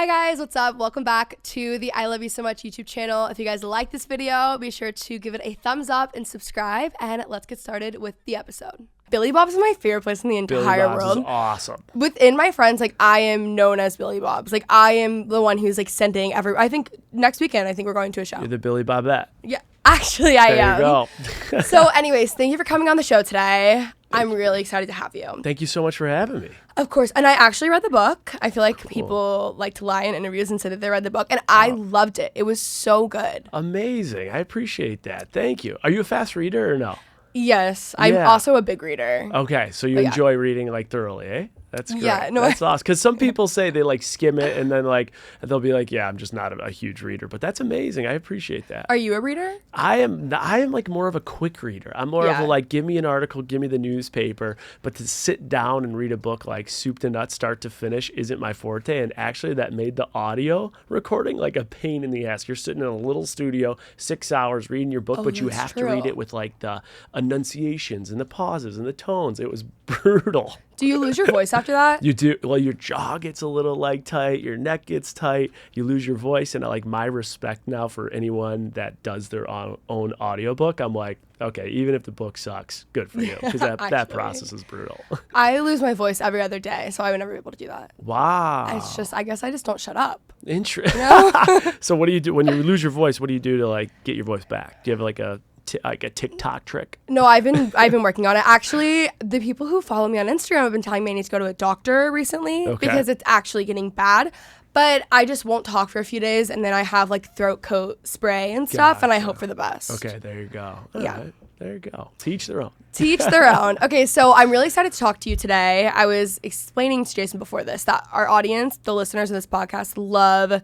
Hi guys, what's up? Welcome back to the I Love You So Much YouTube channel. If you guys like this video, be sure to give it a thumbs up and subscribe, and let's get started with the episode. Billy Bob's is my favorite place in the entire world. Billy Bob's is awesome. Within my friends, like, I am known as Billy Bob's. Like, I am the one who's like sending I think next weekend, I think we're going to a show. You're the Billy Bobette. Yeah, actually I am. There you go. So anyways, thank you for coming on the show today. I'm really excited to have you. Thank you so much for having me. Of course. And I actually read the book. I feel like people like to lie in interviews and say that they read the book. And I loved it. It was so good. Amazing. I appreciate that. Thank you. Are you a fast reader or no? Yes. I'm also a big reader. Okay. So you enjoy reading like thoroughly, eh? That's great. Yeah, no, that's awesome. Because some people say they like skim it and then like they'll be like, yeah, I'm just not a huge reader. But that's amazing. I appreciate that. Are you a reader? I am like more of a quick reader. I'm more of a like, give me an article, give me the newspaper. But to sit down and read a book like soup to nuts, start to finish, isn't my forte. And actually that made the audio recording like a pain in the ass. You're sitting in a little studio, 6 hours reading your book, but you have to read it with like the enunciations and the pauses and the tones. It was brutal. Do you lose your voice after that? You do. Well, your jaw gets a little like tight, your neck gets tight, you lose your voice. And like my respect now for anyone that does their own audiobook, I'm like, okay, even if the book sucks, good for you. Because that process is brutal. I lose my voice every other day, so I would never be able to do that. Wow. It's just, I guess I just don't shut up. Interesting. You know? So what do you do when you lose your voice? What do you do to like get your voice back? Do you have like a TikTok trick? No, I've been working on it. Actually, the people who follow me on Instagram have been telling me I need to go to a doctor recently because it's actually getting bad. But I just won't talk for a few days, and then I have like throat coat spray and stuff, and I hope for the best. Okay, there you go. All yeah. Right. There you go. Teach their own. Teach their own. Okay, so I'm really excited to talk to you today. I was explaining to Jason before this that our audience, the listeners of this podcast, love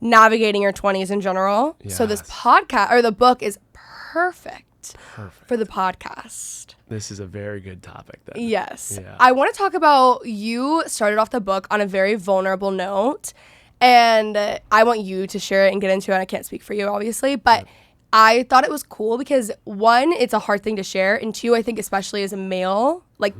navigating your 20s in general. Yes. So this podcast, or the book, is perfect for the podcast. This is a very good topic then. Yes. Yeah. I want to talk about, you started off the book on a very vulnerable note, and I want you to share it and get into it. I can't speak for you, obviously, but I thought it was cool because, one, it's a hard thing to share, and two, I think especially as a male, like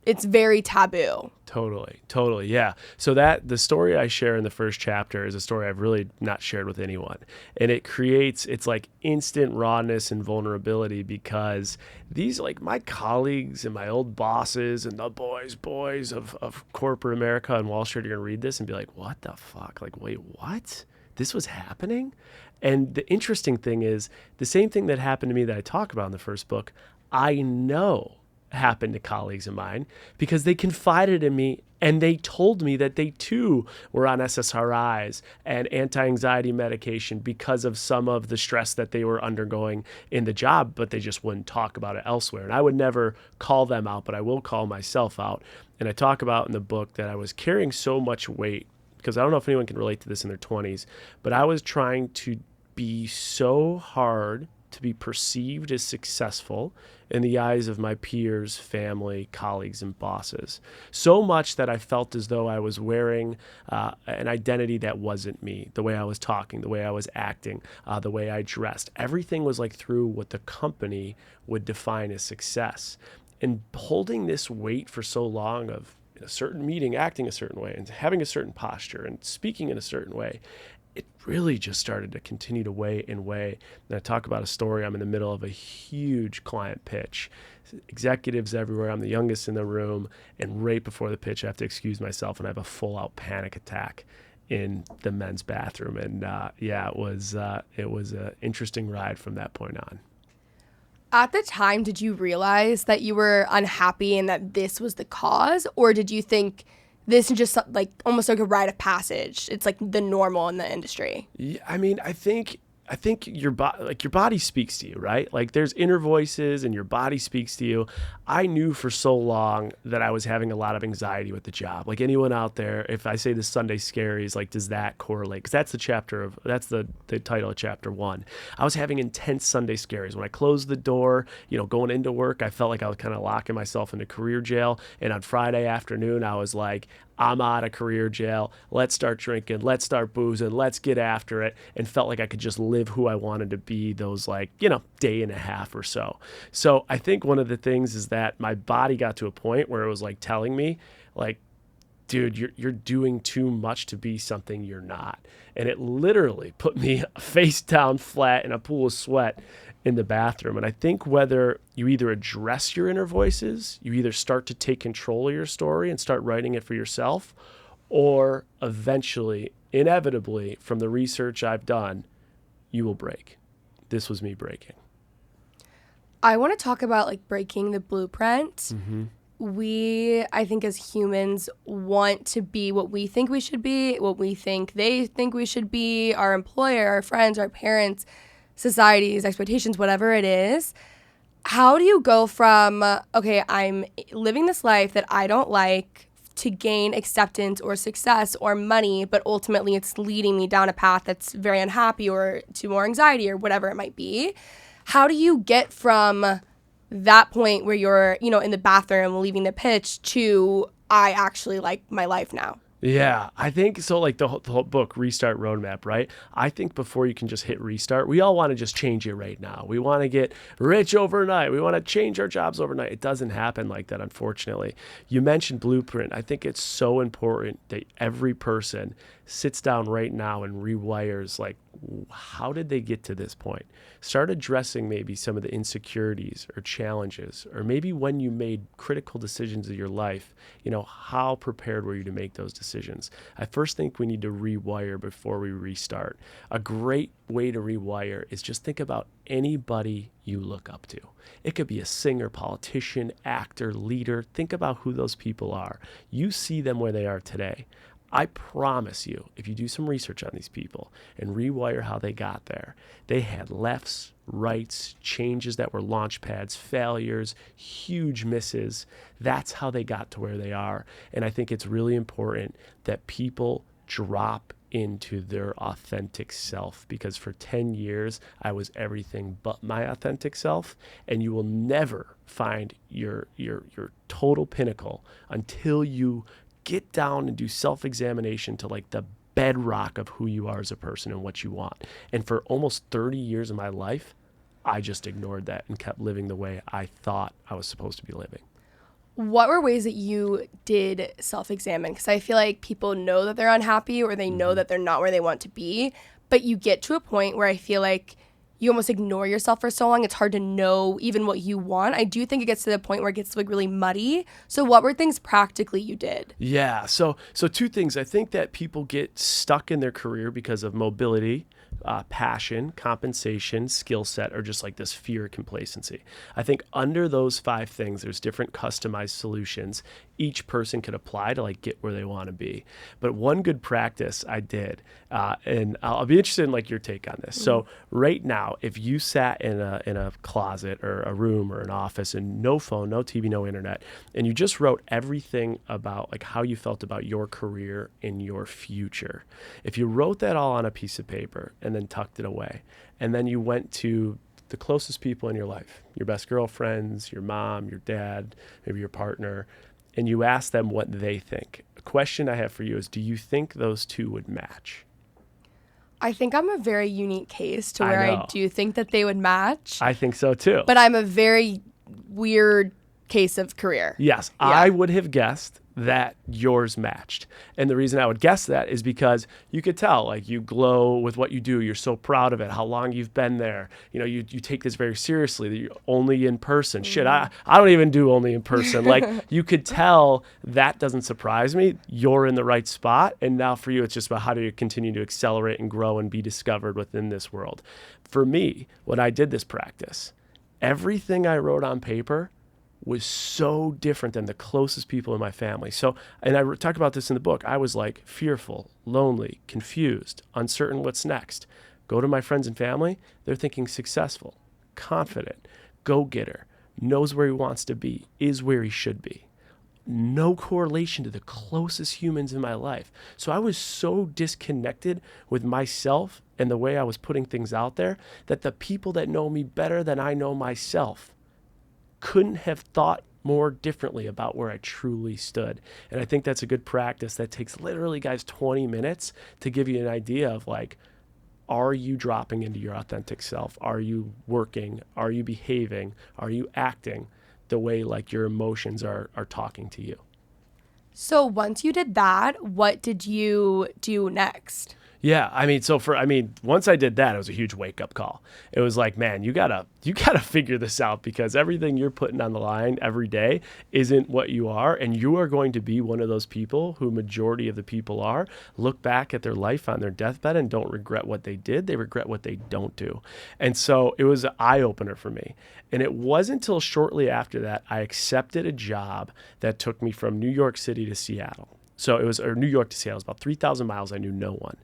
it's very taboo. Totally. Yeah. So the story I share in the first chapter is a story I've really not shared with anyone. And it's like instant rawness and vulnerability because these, like my colleagues and my old bosses and the boys of corporate America and Wall Street are going to read this and be like, what the fuck? Like, wait, what? This was happening? And the interesting thing is the same thing that happened to me that I talk about in the first book, I know happened to colleagues of mine because they confided in me and they told me that they too were on SSRIs and anti-anxiety medication because of some of the stress that they were undergoing in the job, but they just wouldn't talk about it elsewhere. And I would never call them out, but I will call myself out. And I talk about in the book that I was carrying so much weight because I don't know if anyone can relate to this in their 20s, but I was trying to be so hard to be perceived as successful in the eyes of my peers, family, colleagues, and bosses. So much that I felt as though I was wearing an identity that wasn't me. The way I was talking, the way I was acting, the way I dressed. Everything was like through what the company would define as success. And holding this weight for so long of in a certain meeting, acting a certain way, and having a certain posture, and speaking in a certain way, it really just started to continue to weigh and weigh. And I talk about a story. I'm in the middle of a huge client pitch. Executives everywhere. I'm the youngest in the room. And right before the pitch, I have to excuse myself, and I have a full-out panic attack in the men's bathroom. And it was an interesting ride from that point on. At the time, did you realize that you were unhappy and that this was the cause? Or did you think this is just like almost like a rite of passage? It's like the normal in the industry. Yeah, I mean, I think your body speaks to you, right? Like there's inner voices and your body speaks to you. I knew for so long that I was having a lot of anxiety with the job. Like anyone out there, if I say the Sunday Scaries, like does that correlate? Because that's the title of chapter 1. I was having intense Sunday Scaries. When I closed the door, going into work, I felt like I was kind of locking myself into career jail. And on Friday afternoon, I was like, I'm out of career jail. Let's start drinking. Let's start boozing. Let's get after it. And felt like I could just live who I wanted to be those day and a half or so. So I think one of the things is that my body got to a point where it was like telling me like, dude, you're doing too much to be something you're not. And it literally put me face down flat in a pool of sweat in the bathroom. And I think whether you either address your inner voices, you either start to take control of your story and start writing it for yourself, or eventually, inevitably, from the research I've done, you will break. This was me breaking. I want to talk about like breaking the blueprint. Mm-hmm. We, I think as humans, want to be what we think we should be, what we think they think we should be, our employer, our friends, our parents, society's expectations, whatever it is. How do you go from, okay, I'm living this life that I don't like, to gain acceptance or success or money, but ultimately it's leading me down a path that's very unhappy or to more anxiety or whatever it might be? How do you get from that point where you're, in the bathroom leaving the pitch to I actually like my life now? Yeah, I think so. Like the whole book, Restart Roadmap, right? I think before you can just hit restart, we all want to just change it right now. We want to get rich overnight. We want to change our jobs overnight. It doesn't happen like that, unfortunately. You mentioned blueprint. I think it's so important that every person sits down right now and rewires, like, how did they get to this point? Start addressing maybe some of the insecurities or challenges, or maybe when you made critical decisions of your life, how prepared were you to make those decisions? I first think we need to rewire before we restart. A great way to rewire is just think about anybody you look up to. It could be a singer, politician, actor, leader. Think about who those people are. You see them where they are today. I promise you, if you do some research on these people and rewire how they got there, they had lefts, rights, changes that were launch pads, failures, huge misses. That's how they got to where they are. And I think it's really important that people drop into their authentic self, because for 10 years I was everything but my authentic self, and you will never find your total pinnacle until you get down and do self-examination to like the bedrock of who you are as a person and what you want. And for almost 30 years of my life, I just ignored that and kept living the way I thought I was supposed to be living. What were ways that you did self-examine? Because I feel like people know that they're unhappy or they know that they're not where they want to be, but you get to a point where I feel like you almost ignore yourself for so long. It's hard to know even what you want. I do think it gets to the point where it gets like really muddy. So what were things practically you did? Yeah. So two things. I think that people get stuck in their career because of mobility, passion, compensation, skill set, or just like this fear of complacency. I think under those 5 things, there's different customized solutions each person could apply to like get where they want to be. But one good practice I did, and I'll be interested in like your take on this. So right now, if you sat in a closet or a room or an office and no phone, no TV, no internet, and you just wrote everything about like how you felt about your career and your future. If you wrote that all on a piece of paper and then tucked it away, and then you went to the closest people in your life, your best girlfriends, your mom, your dad, maybe your partner, and you ask them what they think. A question I have for you is, do you think those two would match? I think I'm a very unique case to where I do think that they would match. I think so too. But I'm a very weird case of career. Yes, yeah. I would have guessed that yours matched. And the reason I would guess that is because you could tell, like, you glow with what you do. You're so proud of it, how long you've been there. You take this very seriously, that you're only in person. Shit, I don't even do only in person. Like, you could tell that doesn't surprise me. You're in the right spot. And now for you, it's just about how do you continue to accelerate and grow and be discovered within this world. For me, when I did this practice, everything I wrote on paper was so different than the closest people in my family. So, and I talk about this in the book, I was like fearful, lonely, confused, uncertain what's next. Go to my friends and family, they're thinking successful, confident, go-getter, knows where he wants to be, is where he should be. No correlation to the closest humans in my life. So I was so disconnected with myself and the way I was putting things out there that the people that know me better than I know myself couldn't have thought more differently about where I truly stood. And I think that's a good practice that takes literally, guys, 20 minutes to give you an idea of like, are you dropping into your authentic self? Are you working? Are you behaving? Are you acting the way like your emotions are talking to you? So once you did that, what did you do next? Yeah, once I did that, it was a huge wake up call. It was like, man, you gotta figure this out, because everything you're putting on the line every day isn't what you are, and you are going to be one of those people who majority of the people are. Look back at their life on their deathbed and don't regret what they did. They regret what they don't do. And so it was an eye opener for me. And it wasn't until shortly after that I accepted a job that took me from New York City to Seattle. So it was, or New York to Seattle, it was about 3,000 miles. I knew no one.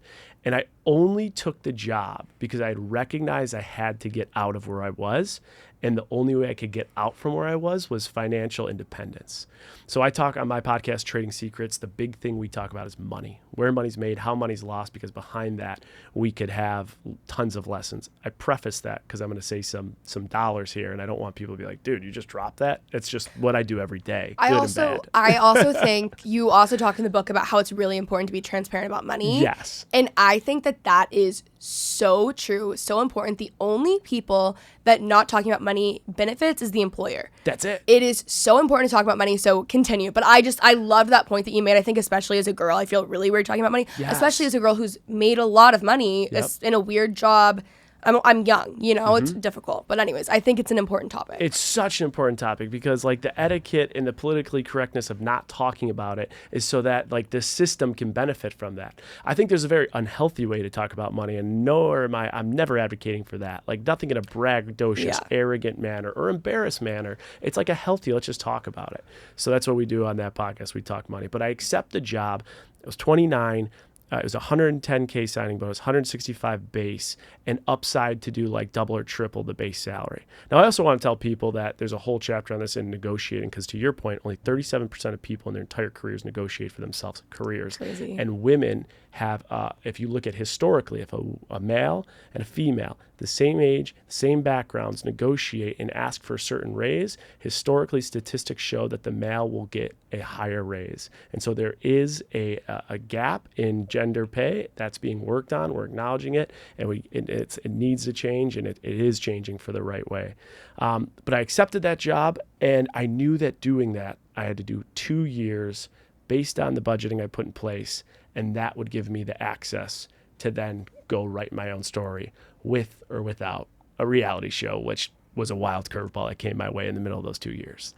And I only took the job because I had recognized I had to get out of where I was. And the only way I could get out from where I was financial independence. So I talk on my podcast, Trading Secrets. The big thing we talk about is money, where money's made, how money's lost, because behind that, we could have tons of lessons. I preface that because I'm going to say some dollars here, and I don't want people to be like, dude, you just dropped that. It's just what I do every day, good and bad. I also think you also talk in the book about how it's really important to be transparent about money. Yes. And I think that is so true, so important. The only people that not talking about money benefits is the employer. That's it. It is so important to talk about money, so continue. But I loved that point that you made. I think especially as a girl, I feel really weird talking about money, especially as a girl who's made a lot of money in a weird job. I'm young, it's difficult. But anyways, I think it's an important topic. It's such an important topic because like the etiquette and the politically correctness of not talking about it is so that like the system can benefit from that. I think there's a very unhealthy way to talk about money, and I'm never advocating for that. Like nothing in a braggadocious, arrogant manner or embarrassed manner. It's like a healthy, let's just talk about it. So that's what we do on that podcast. We talk money. But I accept the job. I was 29. It was 110K signing bonus, 165 base, and upside to do like double or triple the base salary. Now, I also want to tell people that there's a whole chapter on this in negotiating, because to your point, only 37% of people in their entire careers negotiate for themselves careers. Crazy. And women have, if you look at historically, if a male and a female, the same age, same backgrounds, negotiate and ask for a certain raise, historically statistics show that the male will get a higher raise. And so there is a gap in gender pay that's being worked on. We're acknowledging it, and it needs to change, and it is changing for the right way. But I accepted that job, and I knew that doing that, I had to do 2 years based on the budgeting I put in place, and that would give me the access to then go write my own story with or without a reality show, which was a wild curveball that came my way in the middle of those 2 years.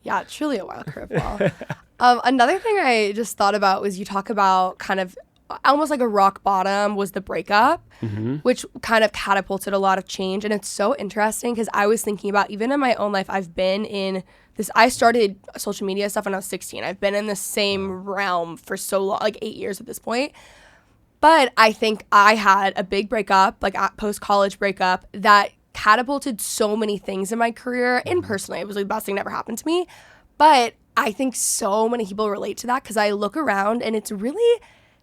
Yeah, truly a wild curveball. Another thing I just thought about was you talk about kind of almost like a rock bottom was the breakup, which kind of catapulted a lot of change. And it's so interesting because I was thinking about, even in my own life, I've been in this, I started social media stuff when I was 16. I've been in the same realm for so long, like 8 years at this point. But I think I had a big breakup, like a post-college breakup, that catapulted so many things in my career and personally. It was like the best thing that ever happened to me. But I think so many people relate to that because I look around and it's really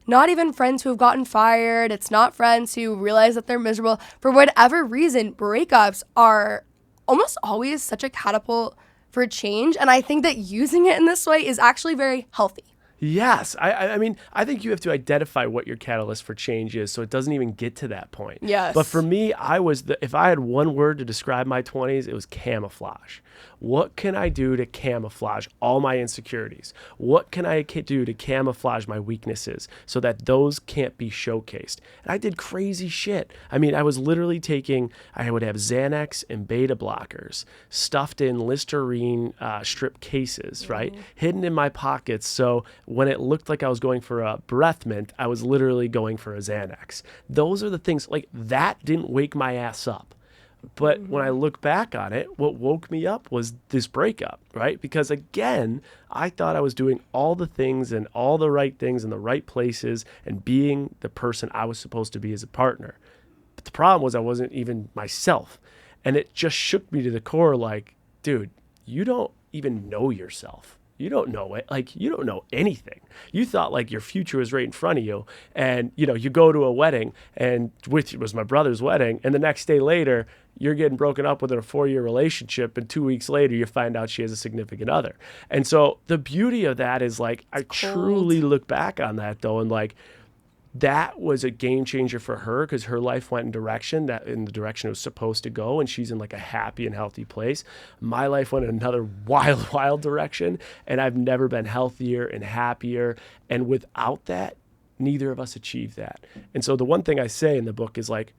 not even friends who have gotten fired. It's not friends who realize that they're miserable. For whatever reason, breakups are almost always such a catapult for change. And I think that using it in this way is actually very healthy. Yes. I mean, I think you have to identify what your catalyst for change is so it doesn't even get to that point. Yes. But for me, if I had one word to describe my 20s, it was camouflage. What can I do to camouflage all my insecurities? What can I do to camouflage my weaknesses so that those can't be showcased? And I did crazy shit. I mean, I was literally I would have Xanax and beta blockers stuffed in Listerine strip cases, right? Hidden in my pockets. So when it looked like I was going for a breath mint, I was literally going for a Xanax. Those are the things, like that didn't wake my ass up. But when I look back on it, what woke me up was this breakup, right? Because again, I thought I was doing all the things and all the right things in the right places and being the person I was supposed to be as a partner. But the problem was I wasn't even myself. And it just shook me to the core like, dude, you don't even know yourself. You don't know it. Like, you don't know anything. You thought like your future was right in front of you. And, you go to a wedding, and which was my brother's wedding. And the next day later, you're getting broken up within a 4-year relationship. And 2 weeks later, you find out she has a significant other. And so the beauty of that is like, I truly look back on that though. And like, that was a game changer for her because her life went in the direction it was supposed to go, and she's in like a happy and healthy place. My life went in another wild direction, and I've never been healthier and happier. And without that, neither of us achieved that. And so the one thing I say in the book is like,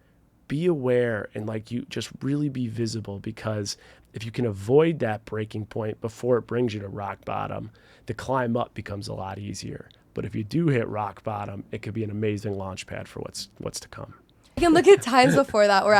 be aware and like you just really be visible, because if you can avoid that breaking point before it brings you to rock bottom, the climb up becomes a lot easier. But if you do hit rock bottom, it could be an amazing launch pad for what's to come. I can look at times before that where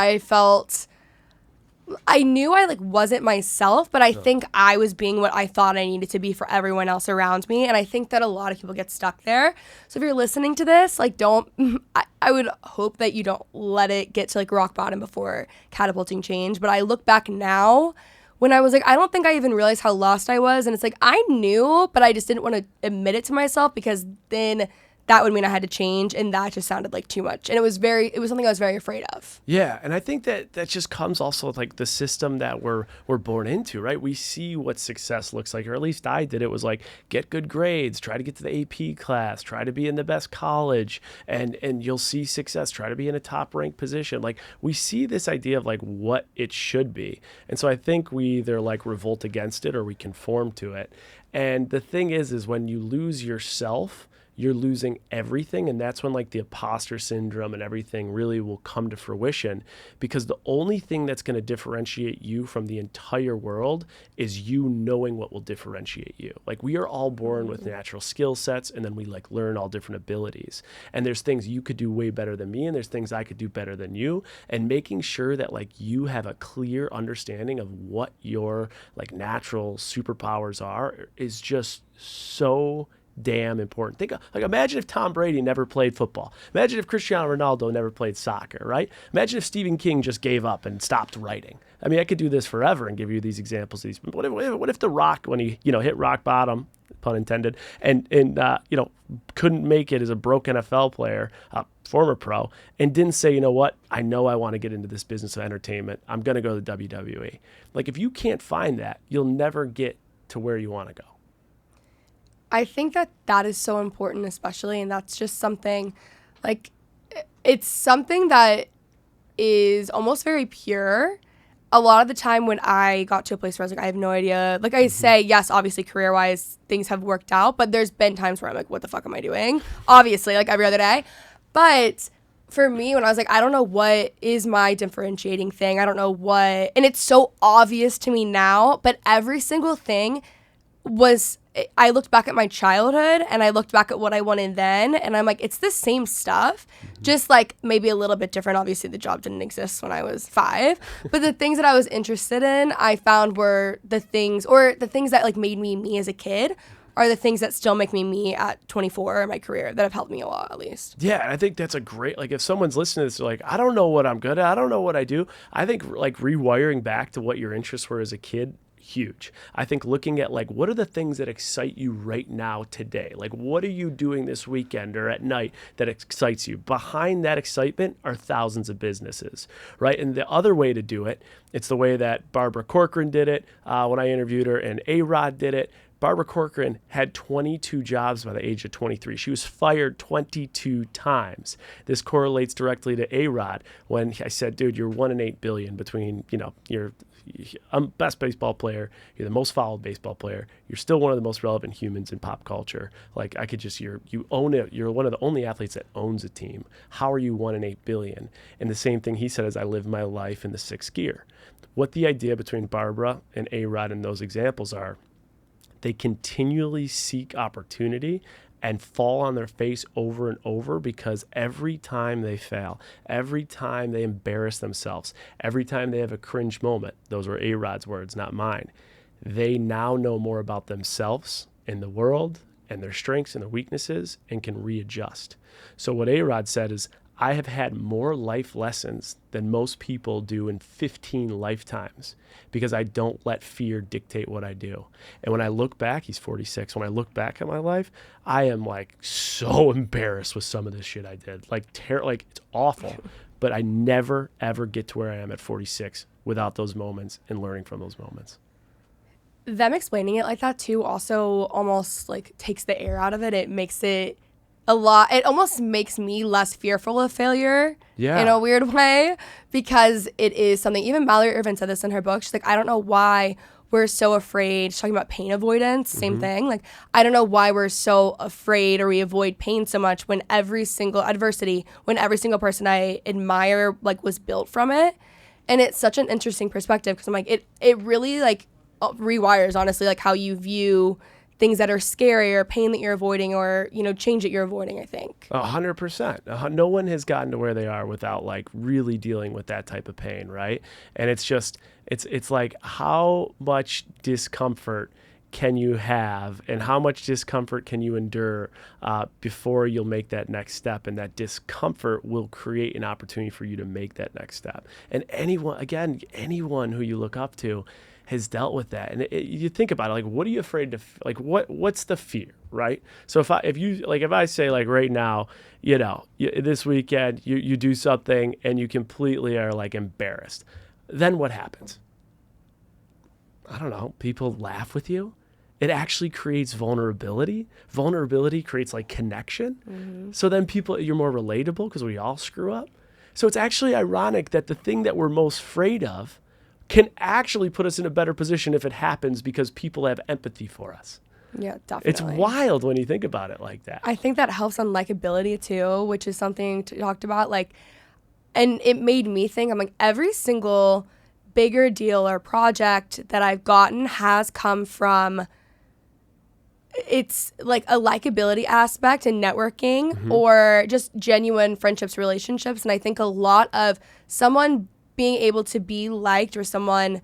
I knew I like wasn't myself, but I think I was being what I thought I needed to be for everyone else around me. And I think that a lot of people get stuck there. So if you're listening to this, like I would hope that you don't let it get to like rock bottom before catapulting change. But I look back now when I was like, I don't think I even realized how lost I was. And it's like, I knew, but I just didn't want to admit it to myself, because then that would mean I had to change, and that just sounded like too much. And it was something I was very afraid of. Yeah, and I think that just comes also with like the system that we're born into, right? We see what success looks like, or at least I did. It was like, get good grades, try to get to the AP class, try to be in the best college, and you'll see success, try to be in a top ranked position. Like, we see this idea of like what it should be. And so I think we either like revolt against it or we conform to it. And the thing is when you lose yourself, you're losing everything. And that's when like the imposter syndrome and everything really will come to fruition, because the only thing that's going to differentiate you from the entire world is you knowing what will differentiate you. Like, we are all born with natural skill sets, and then we like learn all different abilities. And there's things you could do way better than me, and there's things I could do better than you. And making sure that like you have a clear understanding of what your like natural superpowers are is just so damn important. Imagine if Tom Brady never played football. Imagine if Cristiano Ronaldo never played soccer, right? Imagine if Stephen King just gave up and stopped writing. I mean, I could do this forever and give you these examples. What if The Rock, when he hit rock bottom, pun intended, and couldn't make it as a broke NFL player, former pro, and didn't say, you know what, I know I want to get into this business of entertainment. I'm going to go to the WWE. Like, if you can't find that, you'll never get to where you want to go. I think that is so important, especially, and that's just something, like, it's something that is almost very pure. A lot of the time when I got to a place where I was like, I have no idea. Like, I say, yes, obviously, career-wise, things have worked out, but there's been times where I'm like, what the fuck am I doing? Obviously, like, every other day. But for me, when I was like, I don't know what is my differentiating thing. I don't know what, and it's so obvious to me now, but every single thing was, I looked back at my childhood and I looked back at what I wanted then, and I'm like, it's the same stuff, just like maybe a little bit different. Obviously, the job didn't exist when I was 5, but the things that I was interested in, I found were the things that like made me as a kid are the things that still make me at 24 in my career, that have helped me a lot, at least. Yeah, and I think that's a great, like, if someone's listening to this, they're like, I don't know what I'm good at, I don't know what I do. I think like rewiring back to what your interests were as a kid, huge. I think looking at like, what are the things that excite you right now today? Like, what are you doing this weekend or at night that excites you? Behind that excitement are thousands of businesses, right? And the other way to do it, it's the way that Barbara Corcoran did it when I interviewed her, and A-Rod did it. Barbara Corcoran had 22 jobs by the age of 23. She was fired 22 times. This correlates directly to A-Rod when I said, dude, you're 1 in 8 billion between, you're best baseball player, you're the most followed baseball player, you're still one of the most relevant humans in pop culture. Like, you own it. You're one of the only athletes that owns a team. How are you 1 in 8 billion? And the same thing he said is, I live my life in the 6th gear. What the idea between Barbara and A-Rod in those examples are, they continually seek opportunity and fall on their face over and over, because every time they fail, every time they embarrass themselves, every time they have a cringe moment, those were A-Rod's words, not mine, they now know more about themselves and the world and their strengths and their weaknesses and can readjust. So what A-Rod said is, I have had more life lessons than most people do in 15 lifetimes, because I don't let fear dictate what I do. And when I look back, he's 46. When I look back at my life, I am like so embarrassed with some of this shit I did. Like it's awful, but I never ever get to where I am at 46 without those moments and learning from those moments. Them explaining it like that too also almost like takes the air out of it. It makes it a lot. It almost makes me less fearful of failure in a weird way, because it is something, even Mallory Irvin said this in her book. She's like, I don't know why we're so afraid. She's talking about pain avoidance, same thing. Like, I don't know why we're so afraid or we avoid pain so much when every single adversity, when every single person I admire, like, was built from it. And it's such an interesting perspective, because I'm like, it really, like, rewires, honestly, like, how you view things that are scary or pain that you're avoiding, or, you know, change that you're avoiding, I think. 100%. No one has gotten to where they are without, like, really dealing with that type of pain, right? And it's just, it's like, how much discomfort can you have, and how much discomfort can you endure before you'll make that next step? And that discomfort will create an opportunity for you to make that next step. And anyone who you look up to has dealt with that. And you think about it, like, what are you afraid to, like, what's the fear, right? So if I say, like, right now, you know, this weekend you do something and you completely are, like, embarrassed, then what happens? I don't know. People laugh with you. It actually creates vulnerability. Vulnerability creates, like, connection. So then you're more relatable, because we all screw up. So it's actually ironic that the thing that we're most afraid of can actually put us in a better position if it happens, because people have empathy for us. Yeah, definitely. It's wild when you think about it like that. I think that helps on likability too, which is something talked about. Like, and it made me think, I'm like, every single bigger deal or project that I've gotten has come from, it's like a likability aspect and networking, or just genuine friendships, relationships. And I think a lot of someone being able to be liked, or someone,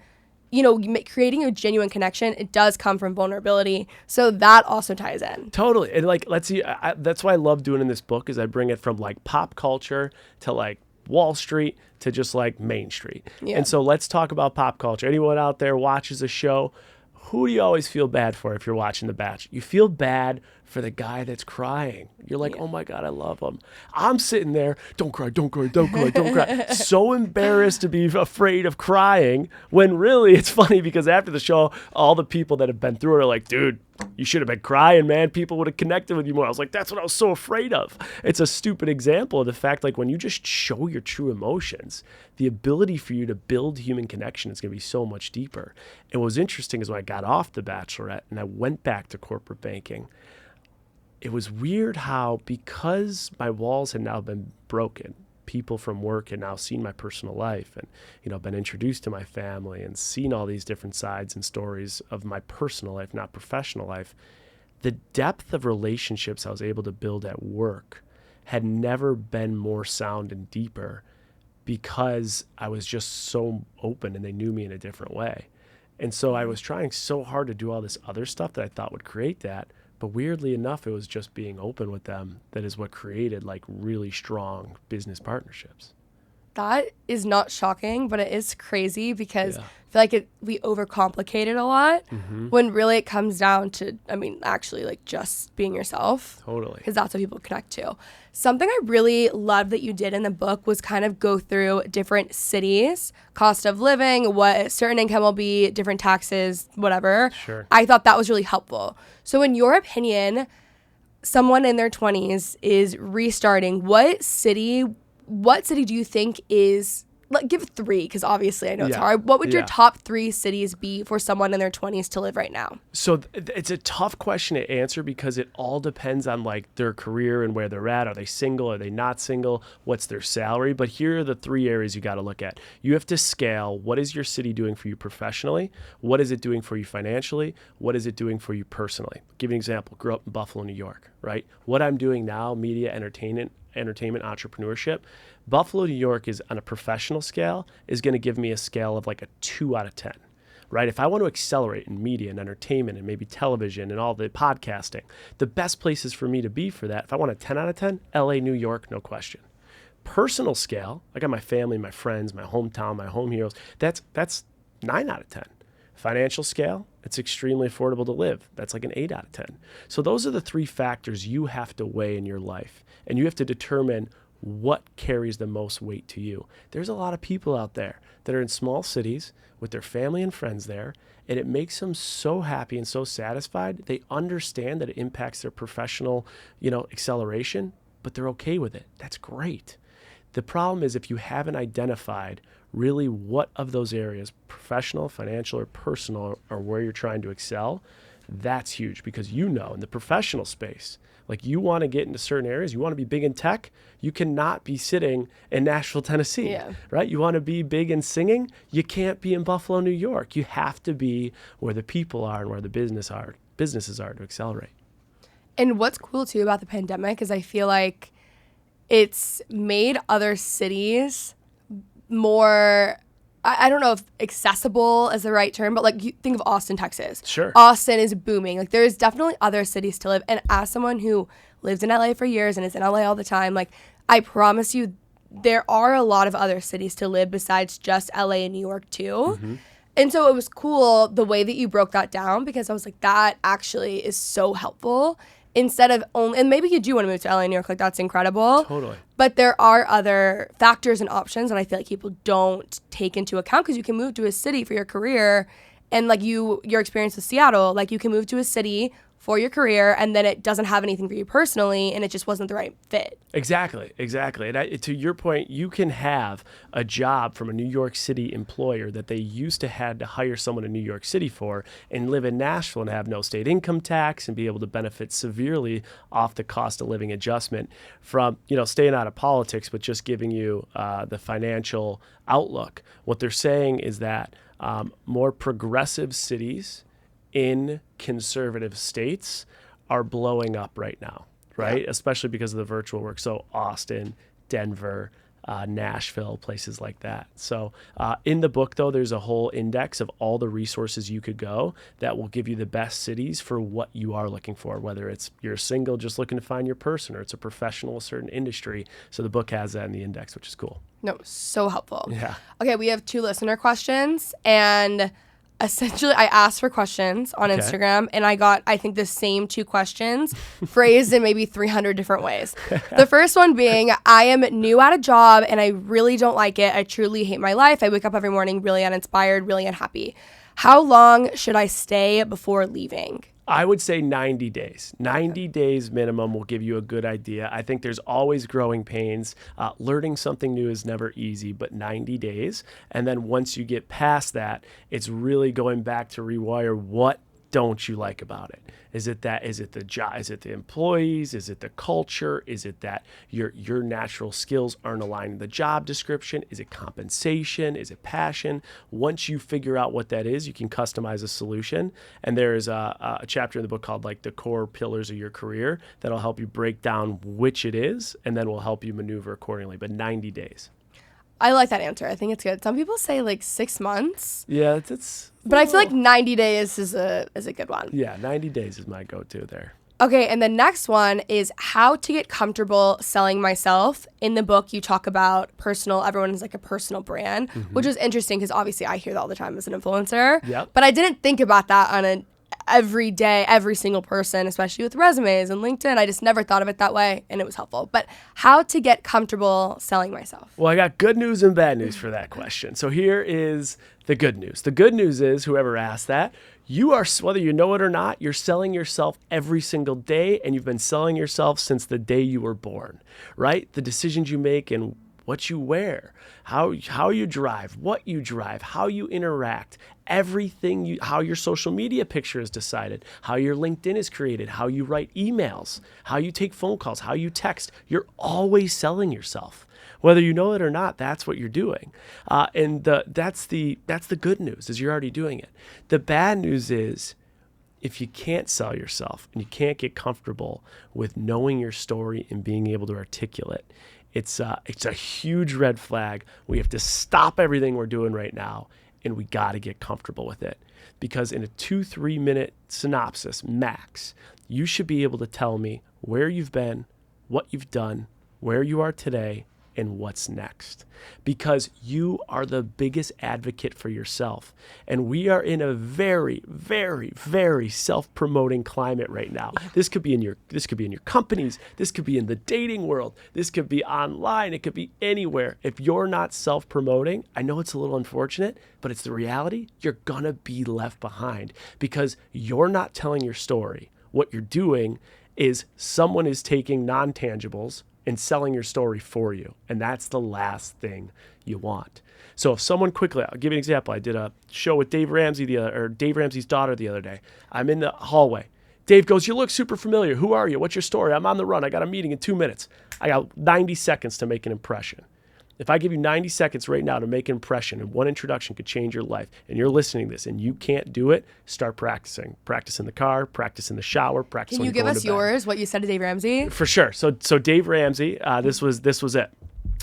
you know, creating a genuine connection, it does come from vulnerability. So that also ties in. Totally. And, like, let's see, that's why I love doing in this book, is I bring it from, like, pop culture to, like, Wall Street to just, like, Main Street. Yeah. And so let's talk about pop culture. Anyone out there watches a show, who do you always feel bad for if you're watching The Bachelor? You feel bad for the guy that's crying. You're like, oh my God, I love him. I'm sitting there, don't cry, don't cry, don't cry, don't cry. So embarrassed to be afraid of crying, when really it's funny, because after the show, all the people that have been through it are like, dude, you should have been crying, man. People would have connected with you more. I was like, that's what I was so afraid of. It's a stupid example of the fact, like, when you just show your true emotions, the ability for you to build human connection is going to be so much deeper. And what was interesting is when I got off The Bachelorette and I went back to corporate banking, it was weird how, because my walls had now been broken, people from work had now seen my personal life and, you know, been introduced to my family and seen all these different sides and stories of my personal life, not professional life. The depth of relationships I was able to build at work had never been more sound and deeper, because I was just so open and they knew me in a different way. And so I was trying so hard to do all this other stuff that I thought would create that. But weirdly enough, it was just being open with them that is what created, like, really strong business partnerships. That is not shocking, but it is crazy, because I feel like we overcomplicate it a lot, when really it comes down to, I mean, actually, like, just being yourself. Totally. Because that's what people connect to. Something I really loved that you did in the book was kind of go through different cities, cost of living, what certain income will be, different taxes, whatever. Sure. I thought that was really helpful. So in your opinion, someone in their 20s is restarting. What city do you think is, like, give 3, because obviously I know it's hard. What would your top 3 cities be for someone in their 20s to live right now? So it's a tough question to answer, because it all depends on, like, their career and where they're at. Are they single? Are they not single? What's their salary? But here are the 3 areas you got to look at. You have to scale. What is your city doing for you professionally? What is it doing for you financially? What is it doing for you personally? I'll give you an example. Grew up in Buffalo, New York, right? What I'm doing now, media, entertainment entrepreneurship, Buffalo, New York is, on a professional scale, is going to give me a scale of, like, a 2 out of 10, right? If I want to accelerate in media and entertainment and maybe television and all the podcasting, the best places for me to be for that, if I want a 10 out of 10, LA, New York, no question. Personal scale, I got my family, my friends, my hometown, my home heroes, that's 9 out of 10. Financial scale, it's extremely affordable to live. That's like an 8 out of 10. So those are the 3 factors you have to weigh in your life. And you have to determine, what carries the most weight to you. There's a lot of people out there that are in small cities with their family and friends there, and it makes them so happy and so satisfied. They understand that it impacts their professional, acceleration, but they're okay with it. That's great. The problem is if you haven't identified really what of those areas, professional, financial, or personal, or where you're trying to excel, that's huge, because in the professional space, like you want to get into certain areas, you want to be big in tech, you cannot be sitting in Nashville, Tennessee, right? You want to be big in singing, you can't be in Buffalo, New York. You have to be where the people are and where the businesses are to accelerate. And what's cool too about the pandemic is I feel like it's made other cities more, I don't know if accessible is the right term, but like you think of Austin, Texas. Sure. Austin is booming. Like there's definitely other cities to live. And as someone who lived in LA for years and is in LA all the time, like I promise you there are a lot of other cities to live besides just LA and New York too. Mm-hmm. And so it was cool the way that you broke that down, because I was like, that actually is so helpful. Instead of only, and maybe you do want to move to LA and New York, like that's incredible. Totally. But there are other factors and options that I feel like people don't take into account, because you can move to a city for your career, and like your experience with Seattle, like you can move to a city for your career and then it doesn't have anything for you personally and it just wasn't the right fit. Exactly. And to your point, you can have a job from a New York City employer that they used to had to hire someone in New York City for, and live in Nashville and have no state income tax and be able to benefit severely off the cost of living adjustment from, staying out of politics, but just giving you the financial outlook. What they're saying is that more progressive cities in conservative states are blowing up right now, right? Yeah. Especially because of the virtual work. So Austin, Denver, Nashville, places like that. So in the book, though, there's a whole index of all the resources you could go that will give you the best cities for what you are looking for, whether it's you're single just looking to find your person, or it's a professional in a certain industry. So the book has that in the index, which is cool. No, so helpful. Yeah. Okay, we have 2 listener questions, and essentially, I asked for questions on Instagram, and I got, I think, the same 2 questions phrased in maybe 300 different ways. The first one being, I am new at a job, and I really don't like it. I truly hate my life. I wake up every morning really uninspired, really unhappy. How long should I stay before leaving? I would say 90 days. 90 days minimum will give you a good idea. I think there's always growing pains. Learning something new is never easy, but 90 days. And then once you get past that, it's really going back to rewire what don't you like about it? Is it the job? Is it the employees? Is it the culture? Is it that your natural skills aren't aligned to the job description? Is it compensation? Is it passion? Once you figure out what that is, you can customize a solution. And there's a chapter in the book called like the core pillars of your career that'll help you break down which it is, and then will help you maneuver accordingly. But 90 days. I like that answer. I think it's good. Some people say like 6 months. Yeah, it's but I feel like 90 days is a good one. Yeah, 90 days is my go-to there. Okay, and the next one is how to get comfortable selling myself. In the book, you talk about everyone is like a personal brand, which is interesting because obviously I hear that all the time as an influencer. Yep. But I didn't think about that on an every day, every single person, especially with resumes and LinkedIn. I just never thought of it that way, and it was helpful. But how to get comfortable selling myself? Well, I got good news and bad news for that question. So here is the good news. The good news is, whoever asked that, you are, whether you know it or not, you're selling yourself every single day, and you've been selling yourself since the day you were born, right? The decisions you make and what you wear, how you drive, what you drive, how you interact, everything, how your social media picture is decided, how your LinkedIn is created, how you write emails, how you take phone calls, how you text. You're always selling yourself. Whether you know it or not, that's what you're doing. And that's the good news, is you're already doing it. The bad news is, if you can't sell yourself and you can't get comfortable with knowing your story and being able to articulate, it's a huge red flag. We have to stop everything we're doing right now, and we got to get comfortable with it. Because in a 2-3 minute synopsis max, you should be able to tell me where you've been, what you've done, where you are today, and what's next, because you are the biggest advocate for yourself. And we are in a very, very, very self-promoting climate right now. Yeah. This could be in your companies. This could be in the dating world. This could be online. It could be anywhere. If you're not self-promoting, I know it's a little unfortunate, but it's the reality. You're gonna be left behind because you're not telling your story. What you're doing is someone is taking non-tangibles and selling your story for you. And that's the last thing you want. So if someone quickly, I'll give you an example. I did a show with Dave Ramsey's daughter the other day. I'm in the hallway. Dave goes, "You look super familiar. Who are you? What's your story? I'm on the run. I got a meeting in 2 minutes. I got 90 seconds to make an impression." If I give you 90 seconds right now to make an impression and one introduction could change your life, and you're listening to this and you can't do it, start practicing. Practice in the car, practice in the shower, practice when you go to bed. Can you give us yours, what you said to Dave Ramsey? For sure. So Dave Ramsey, this was it.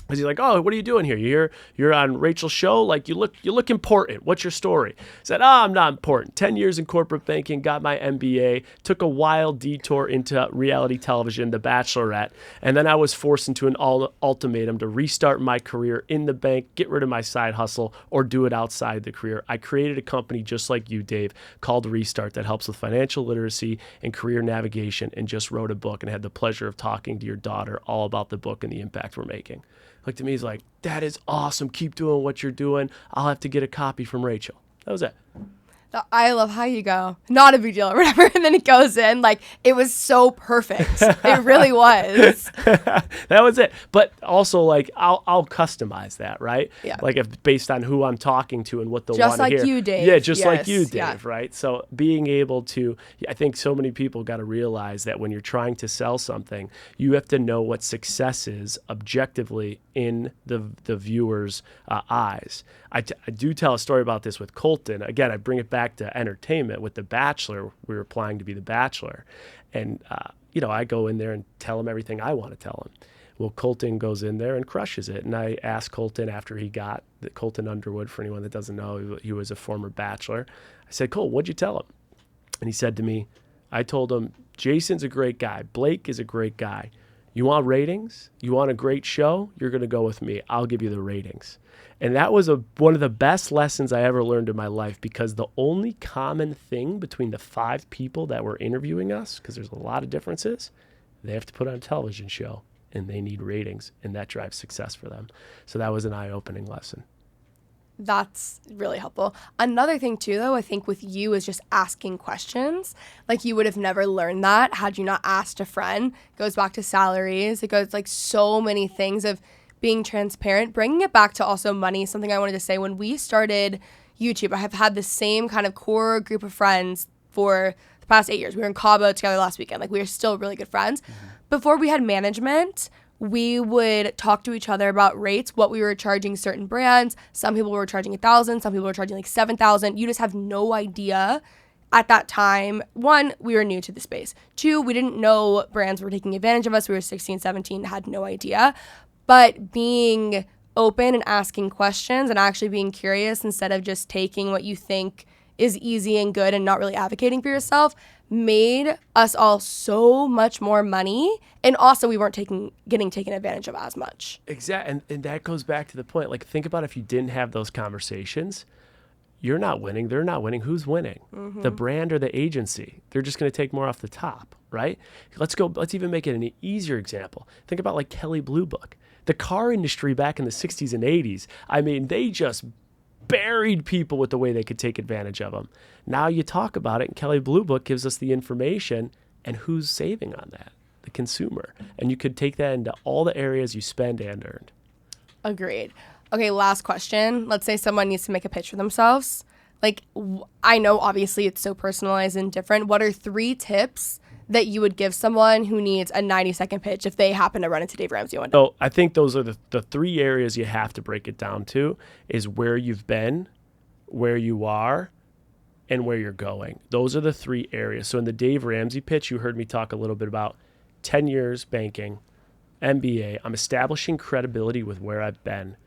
He's like, "Oh, what are you doing here? You're on Rachel's show. Like you look important. What's your story?" I said, I'm not important. 10 years in corporate banking, got my MBA, took a wild detour into reality television, The Bachelorette, and then I was forced into an ultimatum to restart my career in the bank, get rid of my side hustle, or do it outside the career. I created a company just like you, Dave, called Restart that helps with financial literacy and career navigation, and just wrote a book and had the pleasure of talking to your daughter all about the book and the impact we're making. Looked at me, he's like, "That is awesome. Keep doing what you're doing. I'll have to get a copy from Rachel." That was it. I love how you go, "Not a big deal," or whatever, and then it goes in. Like, it was so perfect. It really was. That was it. But also, like, I'll customize that, right? Yeah. Like, if based on who I'm talking to and what they'll just want to like hear. you, Dave. Yeah, just yes. like you, Dave, yeah. right? So being able to, I think so many people got to realize that when you're trying to sell something, you have to know what success is objectively in the viewer's eyes. I do tell a story about this with Colton. Again, I bring it back to entertainment. With The Bachelor, we were applying to be The Bachelor. And, I go in there and tell him everything I want to tell him. Well, Colton goes in there and crushes it. And I asked Colton after he got Colton Underwood, for anyone that doesn't know, he was a former Bachelor. I said, "Cole, what'd you tell him?" And he said to me, I told him, "Jason's a great guy. Blake is a great guy. You want ratings? You want a great show? You're going to go with me. I'll give you the ratings." And that was one of the best lessons I ever learned in my life, because the only common thing between the 5 people that were interviewing us, because there's a lot of differences, they have to put on a television show and they need ratings, and that drives success for them. So that was an eye-opening lesson. That's really helpful. Another thing too, though, I think with you is just asking questions. Like, you would have never learned that had you not asked a friend. It goes back to salaries. It goes like so many things of being transparent. Bringing it back to also money, something I wanted to say. When we started YouTube, I have had the same kind of core group of friends for the past 8 years. We were in Cabo together last weekend. Like, we are still really good friends. Mm-hmm. Before we had management, we would talk to each other about rates, what we were charging certain brands. Some people were charging 1,000, some people were charging like 7,000. You just have no idea at that time. 1, we were new to the space. 2, we didn't know brands were taking advantage of us. We were 16, 17, had no idea. But being open and asking questions and actually being curious instead of just taking what you think is easy and good and not really advocating for yourself made us all so much more money. And also we weren't getting taken advantage of as much. Exactly. And that goes back to the point. Like, think about if you didn't have those conversations, you're not winning. They're not winning. Who's winning? Mm-hmm. The brand or the agency? They're just going to take more off the top, right? Let's even make it an easier example. Think about like Kelley Blue Book. The car industry back in the 60s and 80s, I mean, they just buried people with the way they could take advantage of them. Now you talk about it, and Kelley Blue Book gives us the information, and who's saving on that? The consumer. And you could take that into all the areas you spend and earned. Agreed. Okay, last question. Let's say someone needs to make a pitch for themselves. Like, I know obviously it's so personalized and different. What are 3 tips that you would give someone who needs a 90-second pitch if they happen to run into Dave Ramsey one day? So I think those are the 3 areas you have to break it down to, is where you've been, where you are, and where you're going. Those are the 3 areas. So in the Dave Ramsey pitch, you heard me talk a little bit about 10 years banking, MBA. I'm establishing credibility with where I've been.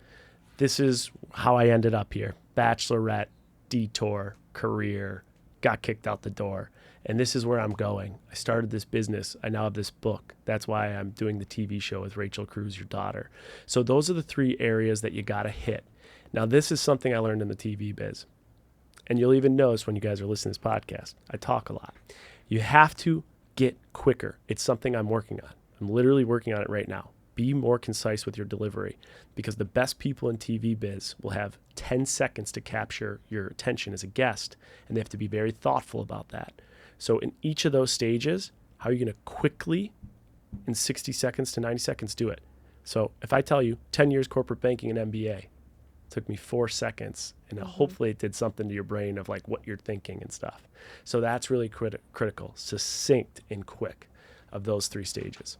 This is how I ended up here. Bachelorette, detour, career, got kicked out the door. And this is where I'm going. I started this business. I now have this book. That's why I'm doing the TV show with Rachel Cruz, your daughter. So those are the 3 areas that you got to hit. Now, this is something I learned in the TV biz. And you'll even notice when you guys are listening to this podcast, I talk a lot. You have to get quicker. It's something I'm working on. I'm literally working on it right now. Be more concise with your delivery, because the best people in TV biz will have 10 seconds to capture your attention as a guest, and they have to be very thoughtful about that. So in each of those stages, how are you going to quickly, in 60 seconds to 90 seconds, do it? So if I tell you 10 years corporate banking and MBA, it took me 4 seconds, and hopefully it did something to your brain of like what you're thinking and stuff. So that's really critical, succinct and quick of those 3 stages.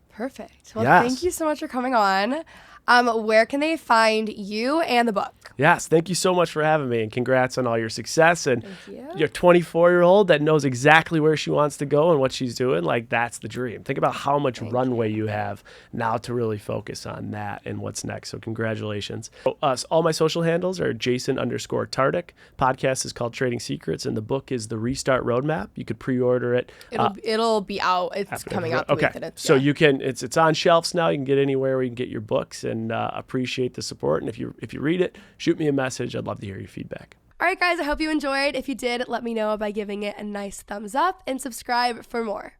Perfect. Well, Yes. Thank you so much for coming on. Where can they find you and the book? Yes, thank you so much for having me, and congrats on all your success. And Thank you. your 24-year-old that knows exactly where she wants to go and what she's doing, like that's the dream. Think about how much runway you have now to really focus on that and what's next. So congratulations. All my social handles are Jason_Tartick. Podcast is called Trading Secrets, and the book is The Restart Roadmap. You could pre-order it. It'll be out. It's coming out the week that it's. So you can. It's on shelves now. You can get anywhere where you can get your books, and appreciate the support. And if you read it, shoot me a message. I'd love to hear your feedback. All right, guys, I hope you enjoyed. If you did, let me know by giving it a nice thumbs up and subscribe for more.